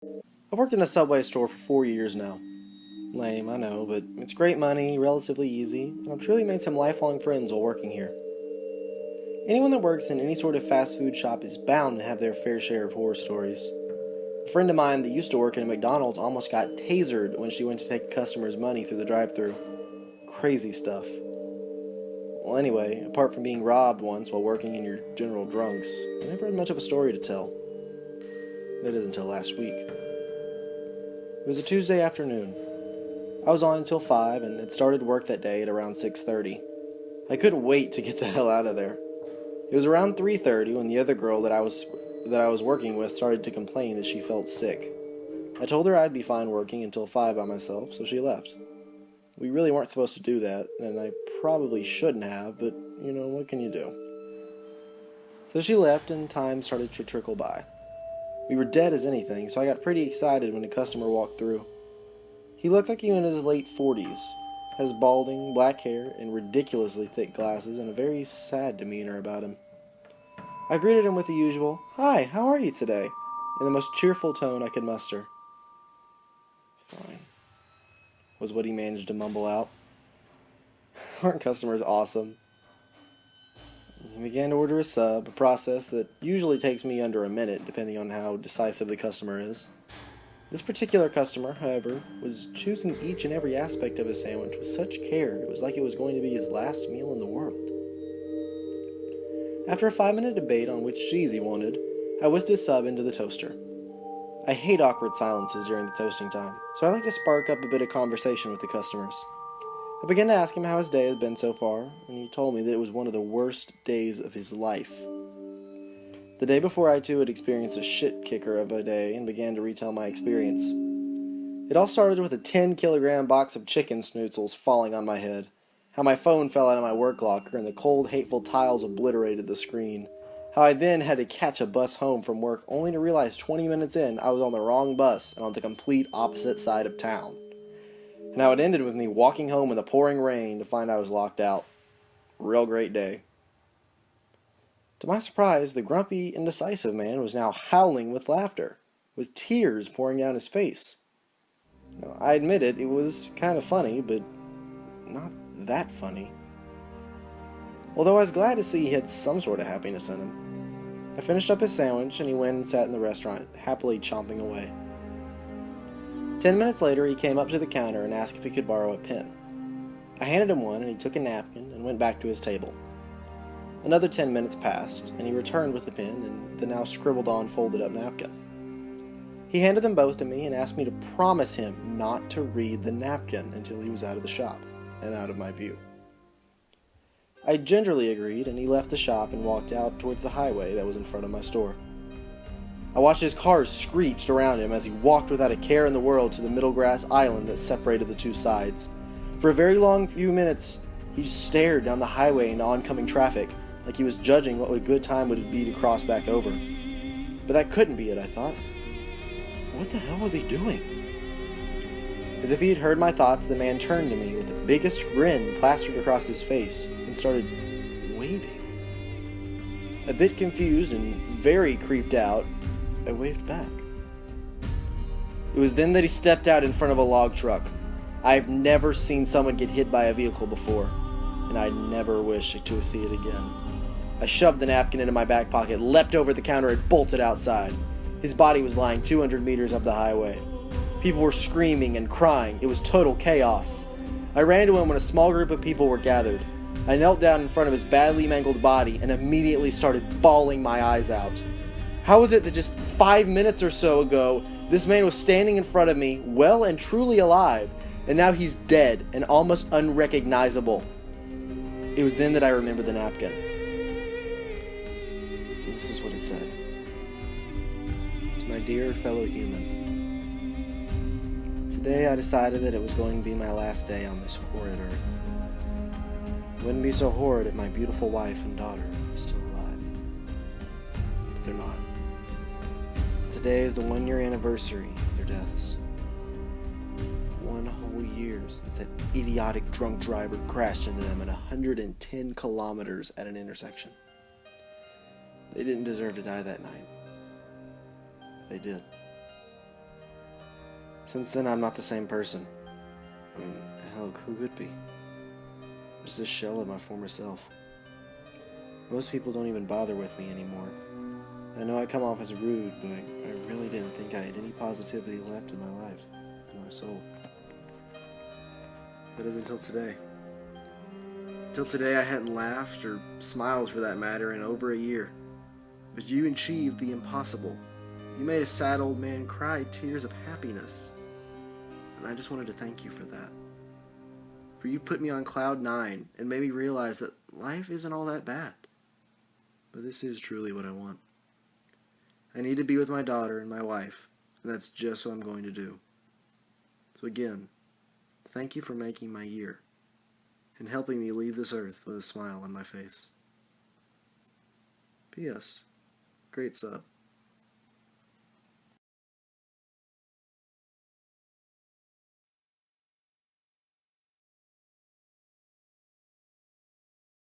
I've worked in a Subway store for 4 years now. Lame, I know, but it's great money, relatively easy, and I've truly made some lifelong friends while working here. Anyone that works in any sort of fast food shop is bound to have their fair share of horror stories. A friend of mine that used to work in a McDonald's almost got tasered when she went to take the customer's money through the drive-thru. Crazy stuff. Well, anyway, apart from being robbed once while working in your general drunks, I never had much of a story to tell. That is until last week. It was a Tuesday afternoon. I was on until 5 and had started work that day at around 6:30. I couldn't wait to get the hell out of there. It was around 3:30 when the other girl that I was working with started to complain that she felt sick. I told her I'd be fine working until 5 by myself, so she left. We really weren't supposed to do that, and I probably shouldn't have, but, what can you do? So she left, and time started to trickle by. We were dead as anything, so I got pretty excited when a customer walked through. He looked like he was in his late 40s, has balding, black hair, and ridiculously thick glasses, and a very sad demeanor about him. I greeted him with the usual, "Hi, how are you today?" in the most cheerful tone I could muster. "Fine," was what he managed to mumble out. Aren't customers awesome? He began to order a sub, a process that usually takes me under a minute, depending on how decisive the customer is. This particular customer, however, was choosing each and every aspect of his sandwich with such care it was like it was going to be his last meal in the world. After a 5-minute debate on which cheese he wanted, I whisked his sub into the toaster. I hate awkward silences during the toasting time, so I like to spark up a bit of conversation with the customers. I began to ask him how his day had been so far, and he told me that it was one of the worst days of his life. The day before, I too had experienced a shit kicker of a day and began to retell my experience. It all started with a 10-kilogram box of chicken schnitzels falling on my head, how my phone fell out of my work locker and the cold, hateful tiles obliterated the screen, how I then had to catch a bus home from work only to realize 20 minutes in I was on the wrong bus and on the complete opposite side of town, and how it ended with me walking home in the pouring rain to find I was locked out. Real great day. To my surprise, the grumpy, indecisive man was now howling with laughter, with tears pouring down his face. Now, I admit it was kind of funny, but not that funny. Although I was glad to see he had some sort of happiness in him. I finished up his sandwich and he went and sat in the restaurant, happily chomping away. 10 minutes later, he came up to the counter and asked if he could borrow a pen. I handed him one and he took a napkin and went back to his table. Another 10 minutes passed, and he returned with the pen and the now scribbled-on folded-up napkin. He handed them both to me and asked me to promise him not to read the napkin until he was out of the shop and out of my view. I gingerly agreed, and he left the shop and walked out towards the highway that was in front of my store. I watched his cars screeched around him as he walked without a care in the world to the middle grass island that separated the two sides. For a very long few minutes, he stared down the highway into oncoming traffic, like he was judging what a good time would it be to cross back over. But that couldn't be it, I thought. What the hell was he doing? As if he had heard my thoughts, the man turned to me with the biggest grin plastered across his face and started waving. A bit confused and very creeped out, I waved back. It was then that he stepped out in front of a log truck. I've never seen someone get hit by a vehicle before, and I never wish to see it again. I shoved the napkin into my back pocket, leapt over the counter, and bolted outside. His body was lying 200 meters up the highway. People were screaming and crying. It was total chaos. I ran to him when a small group of people were gathered. I knelt down in front of his badly mangled body and immediately started bawling my eyes out. How was it that just 5 minutes or so ago, this man was standing in front of me, well and truly alive, and now he's dead and almost unrecognizable? It was then that I remembered the napkin. This is what it said. To my dear fellow human, today I decided that it was going to be my last day on this horrid earth. It wouldn't be so horrid if my beautiful wife and daughter were still alive. But they're not. Today is the 1-year anniversary of their deaths. 1 whole year since that idiotic drunk driver crashed into them at 110 kilometers at an intersection. They didn't deserve to die that night. They did. Since then, I'm not the same person. I mean, hell, who could be? Just a shell of my former self. Most people don't even bother with me anymore. I know I come off as rude, but I really didn't think I had any positivity left in my life, in my soul. That is until today. Until today, I hadn't laughed, or smiled for that matter, in over a year. But you achieved the impossible. You made a sad old man cry tears of happiness. And I just wanted to thank you for that. For you put me on cloud 9 and made me realize that life isn't all that bad. But this is truly what I want. I need to be with my daughter and my wife, and that's just what I'm going to do. So again, thank you for making my year and helping me leave this earth with a smile on my face. P.S. Great sub.